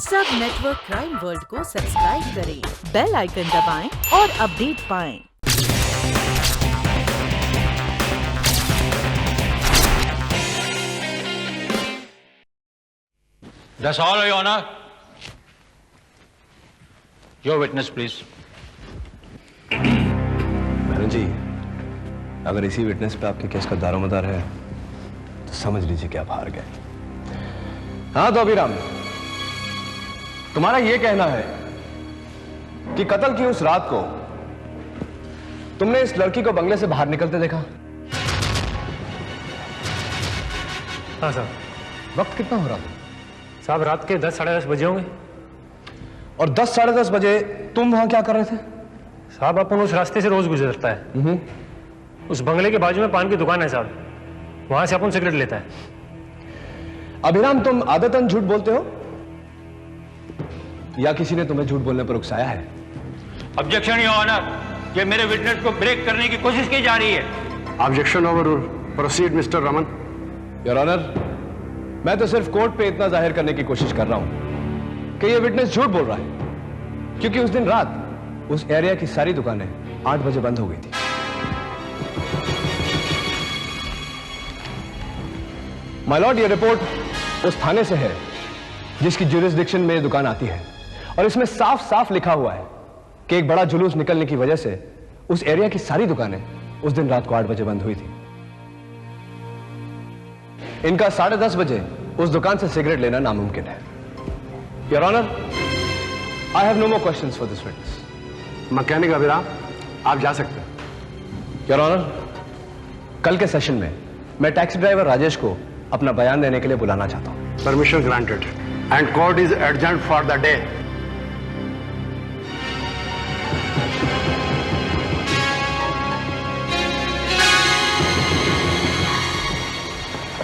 सब network crime world को subscribe करें, बेल आइकन दबाएं और अपडेट पाएं। That's all, Your Honor. Your witness, please. Madam ji, अगर इसी विटनेस पे आपके केस का दारोमदार है तो समझ लीजिए कि आप हार गए। हाँ तो अभिराम, तुम्हारा यह कहना है कि कत्ल की उस रात को तुमने इस लड़की को बंगले से बाहर निकलते देखा? हाँ साहब। वक्त कितना हो रहा था? साहब रात के 10 साढ़े 10 बजे होंगे। और 10 साढ़े 10 बजे तुम वहां क्या कर रहे थे? साहब अपन उस रास्ते से रोज गुजरता है। उस बंगले के बाजू में पान की दुकान है साहब, वहां से अपन सिगरेट लेता है। अभिराम, तुम आदतन झूठ बोलते हो या किसी ने तुम्हें झूठ बोलने पर उकसाया है? Objection, Your Honor. ये मेरे विटनेस को ब्रेक करने की कोशिश की जा रही है। Objection overrule. Proceed mister Raman. Your honour, मैं तो सिर्फ कोर्ट पे इतना जाहिर करने की कोशिश कर रहा हूं कि ये विटनेस झूठ बोल रहा है, क्योंकि उस दिन रात उस एरिया की सारी दुकानें 8 बजे बंद हो गई थी। माय लॉर्ड, ये रिपोर्ट उस थाने से है जिसकी ज्यूरिसडिक्शन में ये दुकान आती है, और इसमें साफ साफ लिखा हुआ है कि एक बड़ा जुलूस निकलने की वजह से उस एरिया की सारी दुकानें उस दिन रात को 8 बजे बंद हुई थी। इनका 10:30 बजे उस दुकान से सिगरेट लेना नामुमकिन है। Your honour, I have no more questions for this witness. Mechanic Abhiram, आप जा सकते हैं। योर ऑनर, कल के सेशन में मैं टैक्सी ड्राइवर राजेश को अपना बयान देने के लिए बुलाना चाहता हूं। Permission granted and court is adjourned for the day.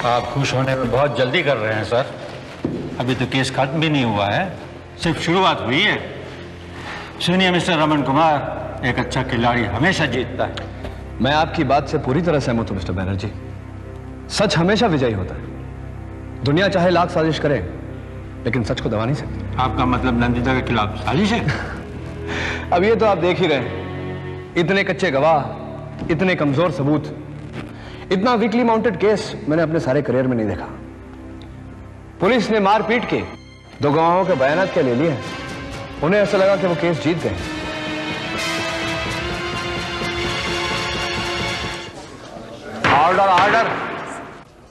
आप खुश होने में बहुत जल्दी कर रहे हैं सर। अभी तो केस खत्म भी नहीं हुआ है, सिर्फ शुरुआत हुई है। सुनिए मिस्टर रमन कुमार, एक अच्छा खिलाड़ी हमेशा जीतता है। मैं आपकी बात से पूरी तरह सहमत हूं मिस्टर बैनर्जी। सच हमेशा विजयी होता है। दुनिया चाहे लाख साजिश करे, लेकिन सच को दबा नहीं सकती। आपका मतलब नंदिता के खिलाफ साजिश है? अब ये तो आप देख ही रहे हैं, इतने कच्चे गवाह, इतने कमजोर सबूत, इतना वीकली माउंटेड केस मैंने अपने सारे करियर में नहीं देखा। पुलिस ने मार पीट के 2 गवाहों के बयानात क्या ले लिए। उन्हें ऐसा लगा कि वो केस जीत गए। Order order.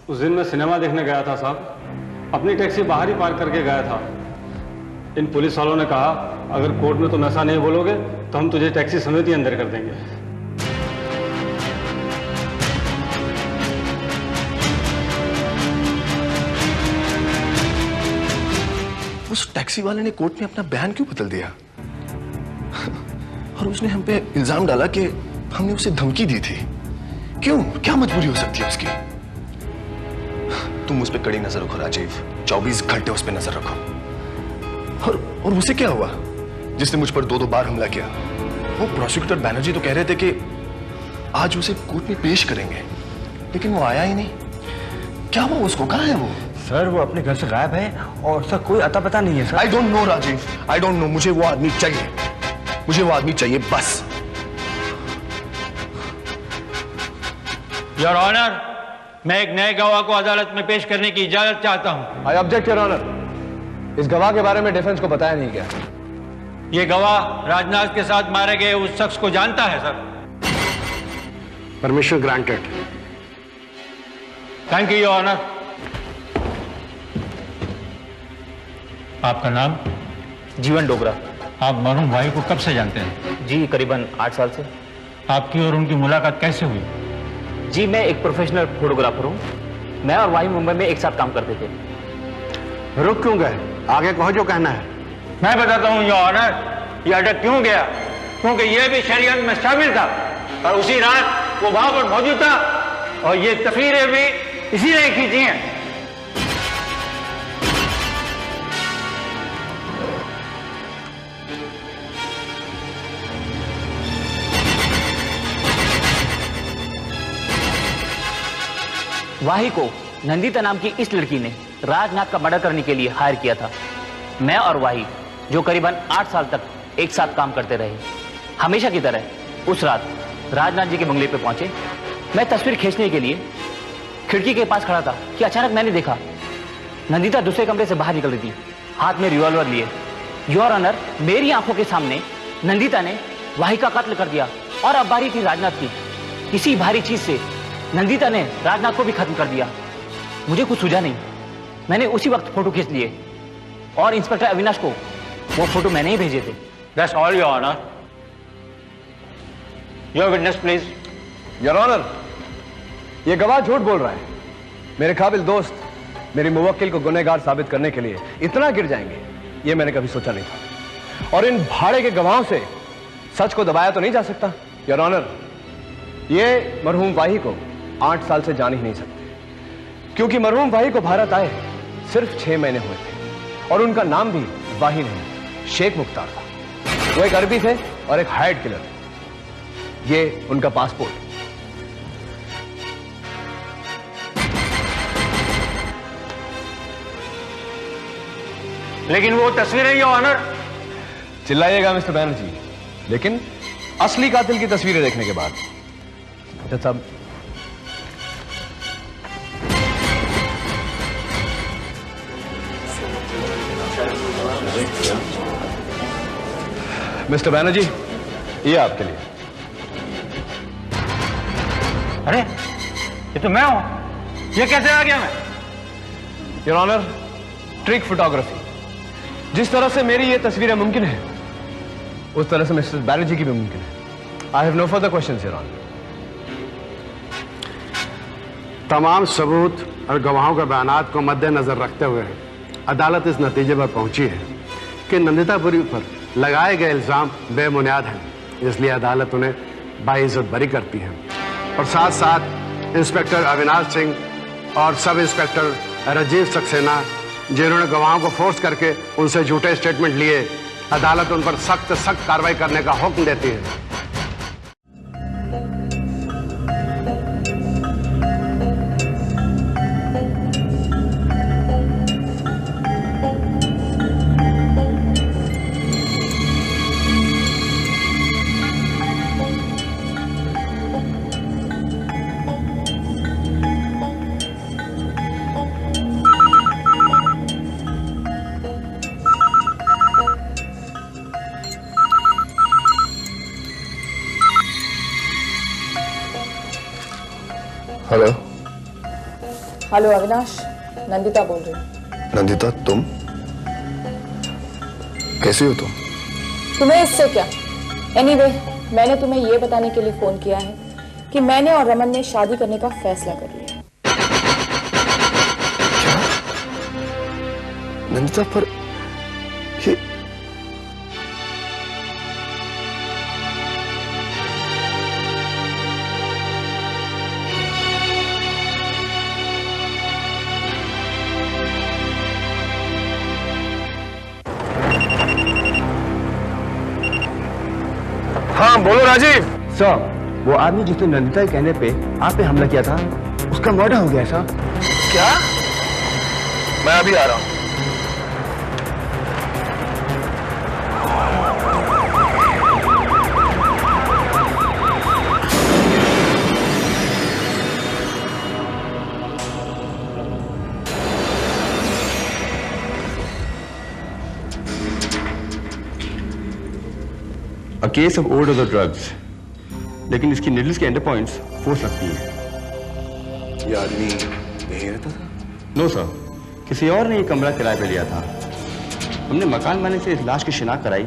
उस दिन मैं सिनेमा देखने गया था साहब, अपनी टैक्सी बाहर ही पार्क करके गया था। इन पुलिस वालों ने कहा, अगर कोर्ट में तुम ऐसा नहीं बोलोगे तो हम तुझे टैक्सी समेत ही अंदर कर देंगे। उस टैक्सी वाले ने कोर्ट में अपना बयान क्यों बदल दिया? और उसने हम पे इल्जाम डाला कि हमने उसे धमकी दी थी। क्यों? क्या मजबूरी हो सकती है उसकी? तुम उस पे कड़ी नजर रखो राजीव, 24 घंटे उस पे नजर रखो। और उसे क्या हुआ जिसने मुझ पर 2-2 बार हमला किया? वो प्रोसिक्यूटर बैनर्जी तो कह रहे थे कि आज उसे कोर्ट में पेश करेंगे, लेकिन वो आया ही नहीं। क्या हुआ उसको? कहां है वो? सर वो अपने घर से गायब है और उसका कोई अता पता नहीं है sir. I don't know Rajiv, I don't know. मुझे वो आदमी चाहिए, मुझे वो आदमी चाहिए बस। योर ऑनर, मैं एक नए गवाह को अदालत में पेश करने की इजाजत चाहता हूं। I object your honour. इस गवाह के बारे में डिफेंस को बताया नहीं गया। ये गवाह राजनाथ के साथ मारे गए उस शख्स को जानता है sir. Permission granted. Thank you your honour. आपका नाम? जीवन डोगरा। आप मरहूम भाई को कब से जानते हैं? जी करीबन 8 साल से। आपकी और उनकी मुलाकात कैसे हुई? जी मैं एक प्रोफेशनल फोटोग्राफर हूँ। मैं और वाही मुंबई में एक साथ काम करते थे। रुक क्यों गए? आगे कहो जो कहना है। मैं बताता हूँ योर ऑनर, ये अटक क्यों गया, क्योंकि ये भी शरीयत में शामिल था और उसी रात वो वहां पर मौजूद था, और ये तस्वीरें भी इसी ने खींची हैं। वाही को नंदिता नाम की इस लड़की ने राजनाथ का मर्डर करने के लिए हायर किया था। मैं और वाही जो करीबन 8 साल तक एक साथ काम करते रहे, हमेशा की तरह उस रात राजनाथ जी के बंगले पे पहुंचे। मैं तस्वीर खींचने के लिए खिड़की के पास खड़ा था कि अचानक मैंने देखा नंदिता दूसरे कमरे से बाहर निकल रही थी, हाथ में रिवॉल्वर लिए। योर ऑनर, मेरी आंखों के सामने नंदिता ने वाही का कत्ल कर दिया और अब बारी थी राजनाथ की। किसी भारी चीज से नंदिता ने राजनाथ को भी खत्म कर दिया। मुझे कुछ सूझा नहीं, मैंने उसी वक्त फोटो खींच लिए और इंस्पेक्टर अविनाश को वो फोटो मैंने ही भेजे थे। That's all, Your Honor. Your witness, please. Your honour, ये गवाह झूठ बोल रहा है। मेरे काबिल दोस्त मेरी मुवक्किल को गुनहगार साबित करने के लिए इतना गिर जाएंगे, ये मैंने कभी सोचा नहीं था। और इन भाड़े के गवाहों से सच को दबाया तो नहीं जा सकता। योर ऑनर, ये मरहूम वाही को 8 साल से जान ही नहीं सकते, क्योंकि मरहूम वाही को भारत आए सिर्फ 6 महीने हुए थे और उनका नाम भी वाही नहीं, शेख मुख्तार था। वो एक अरबी थे और एक हायर्ड किलर। ये उनका पासपोर्ट। लेकिन वो तस्वीरें, योर ऑनर। चिल्लाइएगा मिस्टर बैनर्जी, लेकिन असली कातिल की तस्वीरें देखने के बाद। जज साहब, मिस्टर बैनर्जी, ये आपके लिए। अरे ये तो मैं हूं, ये कैसे आ गया मैं? Your honour, trick photography. जिस तरह से मेरी ये तस्वीरें मुमकिन है, उस तरह से मिस्टर बैनर्जी की भी मुमकिन है। I have no further questions your honour. तमाम सबूत और गवाहों के बयानात को मद्देनजर रखते हुए अदालत इस नतीजे पर पहुंची है कि नंदिता पुरी पर लगाए गए इल्जाम बेबुनियाद हैं, इसलिए अदालत उन्हें बाइज्जत बरी करती है। और साथ साथ इंस्पेक्टर अविनाश सिंह और सब इंस्पेक्टर राजीव सक्सेना, जिन्होंने गवाहों को फोर्स करके उनसे झूठे स्टेटमेंट लिए, अदालत उन पर सख्त कार्रवाई करने का हुक्म देती है। हेलो। हेलो अविनाश, नंदिता बोल रही हूँ। नंदिता, तुम कैसी हो? तुम्हें इससे क्या? एनीवे, मैंने तुम्हें यह बताने के लिए फोन किया है कि मैंने और रमन ने शादी करने का फैसला कर लिया है। नंदिता, पर ये हाँ बोलो राजीव। सर, वो आदमी जिसने नंदिता के कहने पे आप पे हमला किया था, उसका मर्डर हो गया साहब। क्या? मैं अभी आ रहा हूं। A case of overdose of drugs, लेकिन इसकी निडल्स के एंडर पॉइंट्स फोर्स लगती हैं। ये आदमी यहीं रहता था? नो सर, किसी और ने ये कमरा किराए पे लिया था। हमने मकान मालिक से इस लाश की शिनाख्त कराई।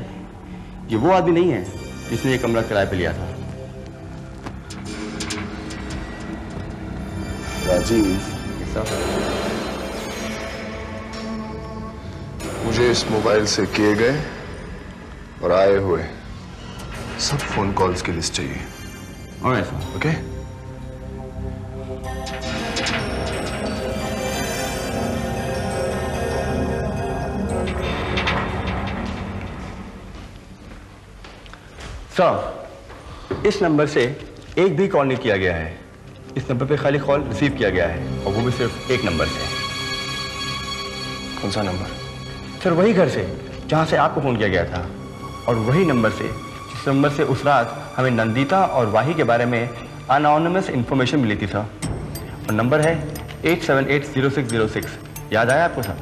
ये वो आदमी नहीं है जिसने ये कमरा किराए पे लिया था। राजीव, सर, मुझे इस मोबाइल से किए गए और आए हुए सब फोन कॉल्स की लिस्ट चाहिए। Alright sir. ओके? सर, इस नंबर से एक भी कॉल नहीं किया गया है। इस नंबर पे खाली कॉल रिसीव किया गया है, और वो भी सिर्फ एक नंबर से। कौन सा नंबर? सर वही घर से जहाँ से आपको फ़ोन किया गया था, और वही नंबर से जिस नंबर से उस रात हमें नंदिता और वाही के बारे में अनॉनिमस इन्फॉर्मेशन मिली थी सर। और नंबर है 8780606। याद आया आपको सर?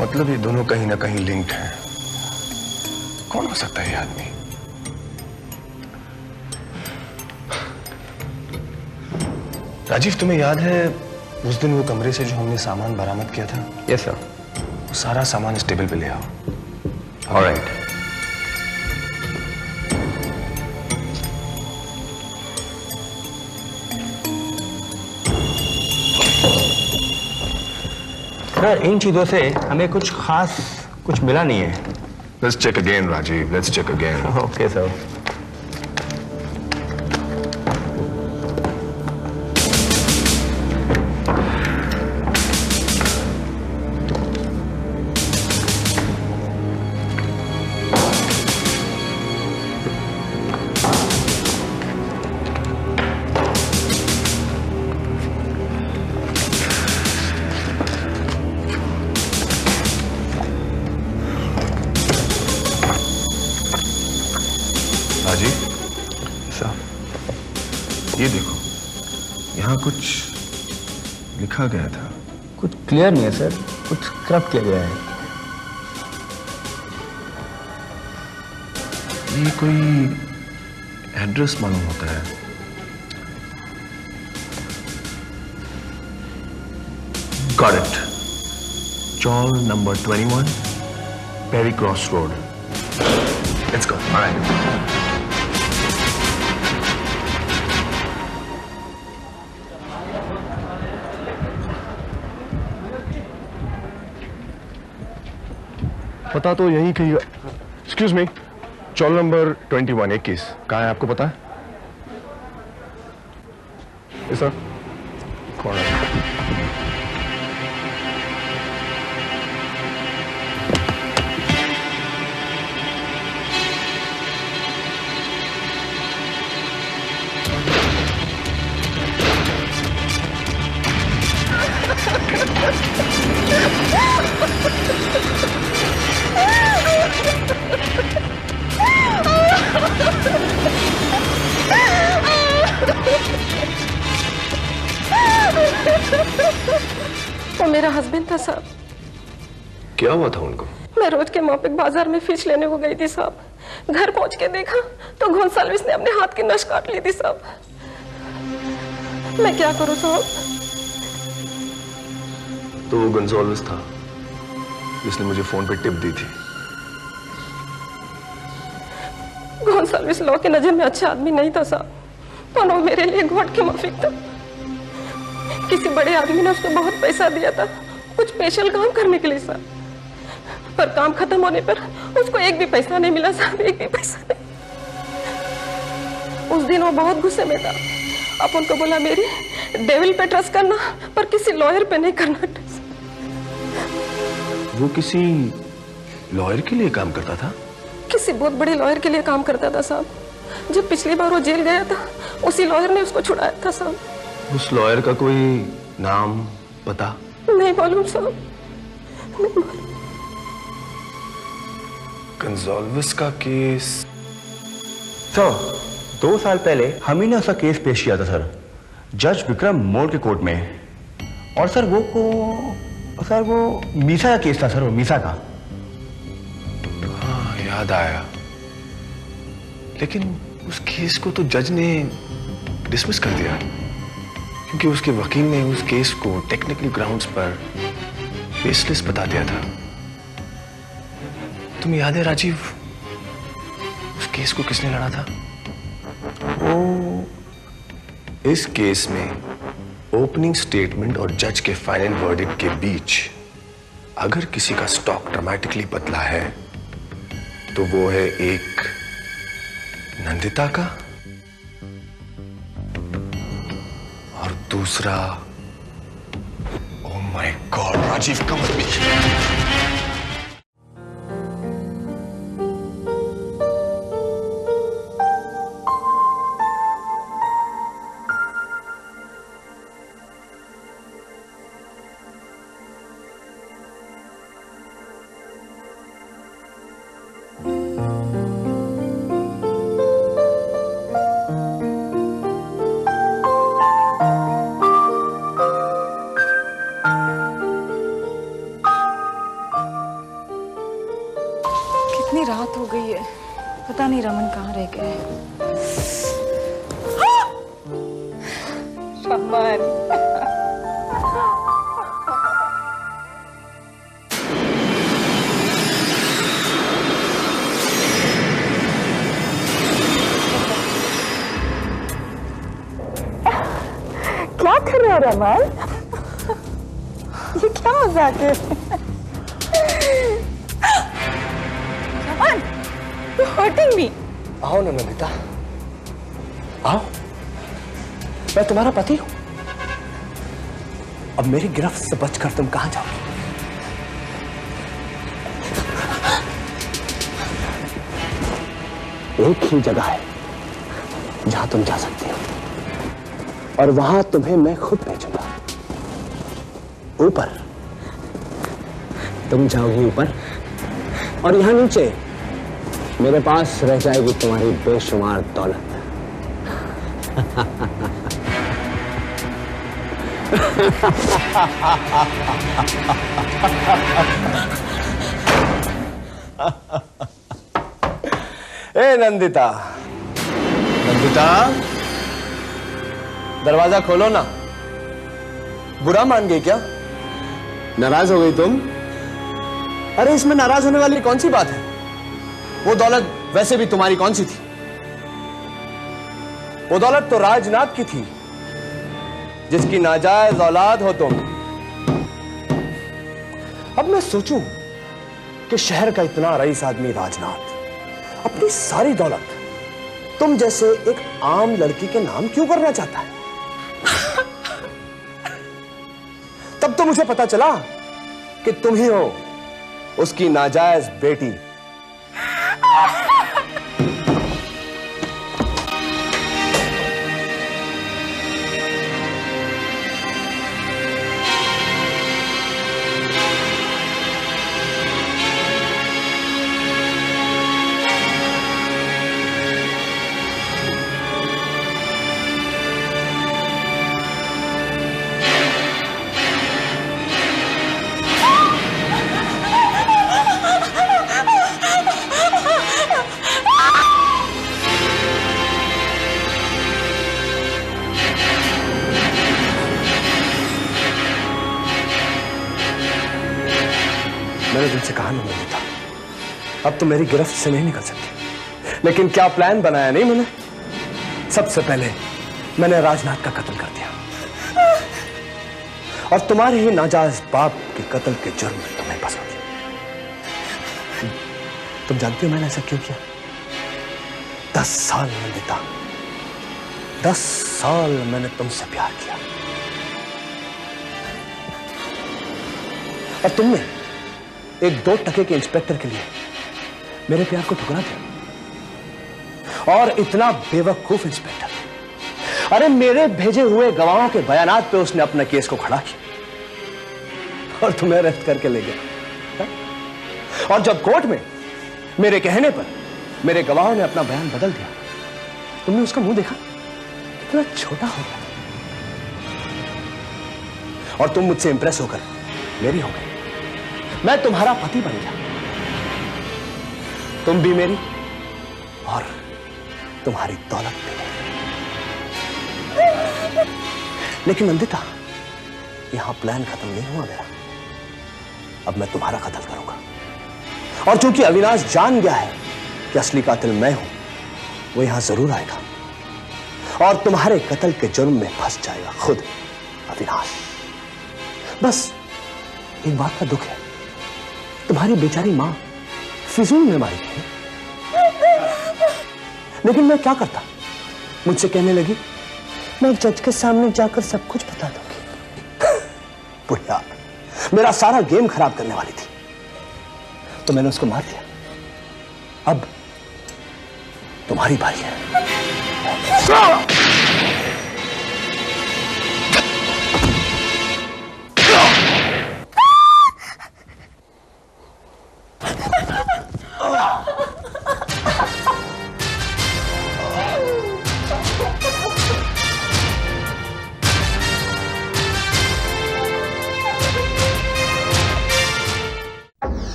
मतलब ये दोनों कहीं ना कहीं लिंक्ड हैं। कौन हो सकता है ये आदमी? राजीव, तुम्हें याद है उस दिन वो कमरे से जो हमने सामान बरामद किया था? Yes sir. वो सारा सामान इस टेबल पे ले आओ। ऑलराइट। सर इन चीज़ों से हमें कुछ खास कुछ मिला नहीं है। Let's check again, Rajiv. Let's check again. Okay sir. ये देखो, यहाँ कुछ लिखा गया था। कुछ क्लियर नहीं है सर, कुछ स्क्रैप किया गया है। ये कोई एड्रेस मालूम होता है। Got it. Chawl number 21, Perry Cross Road. Let's go. All right. पता तो यही कहीं। एक्सक्यूज मी, चॉल नंबर 21 21 कहाँ है, आपको पता है? सर कौन है? वो मेरा हस्बैंड था साहब। क्या हुआ था उनको? मैं रोज के माफिक बाजार में फिश लेने को गई थी साहब। घर पहुंच के देखा तो गोंसाल्विस ने अपने हाथ की नस काट ली थी साहब। मैं क्या करूं साहब? तो वो गोंसाल्विस था जिसने मुझे फोन पे टिप दी थी। गोंसाल्विस लॉ की नजर में अच्छा आदमी नहीं था साहब, तो वो मेरे लिए गॉड की माफिक था। किसी बड़े आदमी ने उसको बहुत पैसा दिया था कुछ स्पेशल काम करने के लिए साहब, पर काम खत्म होने पर उसको एक भी पैसा नहीं मिला साहब, एक भी पैसा नहीं। उस दिन वो बहुत गुस्से में था। आप उनको बोला मेरी डेविल पे ट्रस्ट करना पर किसी लॉयर पे नहीं करना। वो किसी लॉयर के लिए काम करता था? किसी बहुत बड़े लॉयर के लिए काम करता था साहब। जब पिछली बार वो जेल गया था उसी लॉयर ने उसको छुड़ाया था साहब। उस लॉयर का कोई नाम पता? नहीं मालूम साहब। गोंसाल्विस का केस सर 2 साल पहले हम ही ने उसका केस पेश किया था सर, जज विक्रम मोड़ के कोर्ट में। और सर वो मीसा का केस था सर, वो मीसा का। हाँ याद आया, लेकिन उस केस को तो जज ने डिसमिस कर दिया क्योंकि उसके वकील ने उस केस को टेक्निकल ग्राउंड्स पर बेसलेस बता दिया था। तुम्हें याद है राजीव उस केस को किसने लड़ा था? वो इस केस में ओपनिंग स्टेटमेंट और जज के फाइनल वर्डिक्ट के बीच अगर किसी का स्टॉक ड्रामेटिकली बदला है तो वो है एक नंदिता का और दूसरा, oh my God Rajiv, come with me. कितनी रात हो गई है, पता नहीं रमन कहाँ रह गया है। रमन क्या कर रहे हो रमन? ये क्या मजाक है? Raman, you're hurting me. आओ ना नंदिता, आओ। मैं तुम्हारा पति हूं। अब मेरी गिरफ्त से बचकर तुम कहां जाओगी? एक ही जगह है जहां तुम जा सकती हो, और वहां तुम्हें मैं खुद भेजूंगा। ऊपर तुम जाओगी ऊपर, और यहां नीचे मेरे पास रह जाएगी तुम्हारी बेशुमार दौलत। ए नंदिता, नंदिता, दरवाजा खोलो ना। बुरा मान गई क्या? नाराज हो गई तुम? अरे इसमें नाराज होने वाली कौन सी बात है? वो दौलत वैसे भी तुम्हारी कौन सी थी? वो दौलत तो राजनाथ की थी, जिसकी नाजायज औलाद हो तुम। अब मैं सोचूं कि शहर का इतना रईस आदमी राजनाथ अपनी सारी दौलत तुम जैसे एक आम लड़की के नाम क्यों करना चाहता है? तब तो मुझे पता चला कि तुम ही हो उसकी नाजायज बेटी। मैंने तुमसे कहा ना नंदिता, अब तो मेरी गिरफ्त से नहीं निकल सकती। लेकिन क्या प्लान बनाया नहीं मैंने? सबसे पहले मैंने राजनाथ का कत्ल कर दिया, और तुम्हारे ही नाजायज बाप के कत्ल के जुर्म में तुम्हें फंसा दिया। तुम जानती हो मैंने ऐसा क्यों किया? 10 साल नंदिता, 10 साल मैंने तुमसे प्यार किया, और तुमने एक 2 टके के इंस्पेक्टर के लिए मेरे प्यार को ठुकरा दिया। और इतना बेवकूफ इंस्पेक्टर, अरे मेरे भेजे हुए गवाहों के बयानात पे उसने अपना केस को खड़ा किया और तुम्हें अरेस्ट करके ले गया। और जब कोर्ट में मेरे कहने पर मेरे गवाहों ने अपना बयान बदल दिया, तुमने उसका मुंह देखा? कितना छोटा हो गया। और तुम मुझसे इंप्रेस होकर मेरी हो गई। मैं तुम्हारा पति बन गया, तुम भी मेरी, और तुम्हारी दौलत भी। लेकिन नंदिता, यहां प्लान खत्म नहीं हुआ मेरा। अब मैं तुम्हारा कत्ल करूंगा, और चूंकि अविनाश जान गया है कि असली कातिल मैं हूं, वो यहां जरूर आएगा और तुम्हारे कत्ल के जुर्म में फंस जाएगा खुद अविनाश। बस एक बात का दुख है, तुम्हारी बेचारी मां फिजूल में मारी गई। लेकिन मैं क्या करता? मुझसे कहने लगी मैं जज के सामने जाकर सब कुछ बता दूंगी। बुढ़िया, मेरा सारा गेम खराब करने वाली थी, तो मैंने उसको मार दिया। अब तुम्हारी बारी है।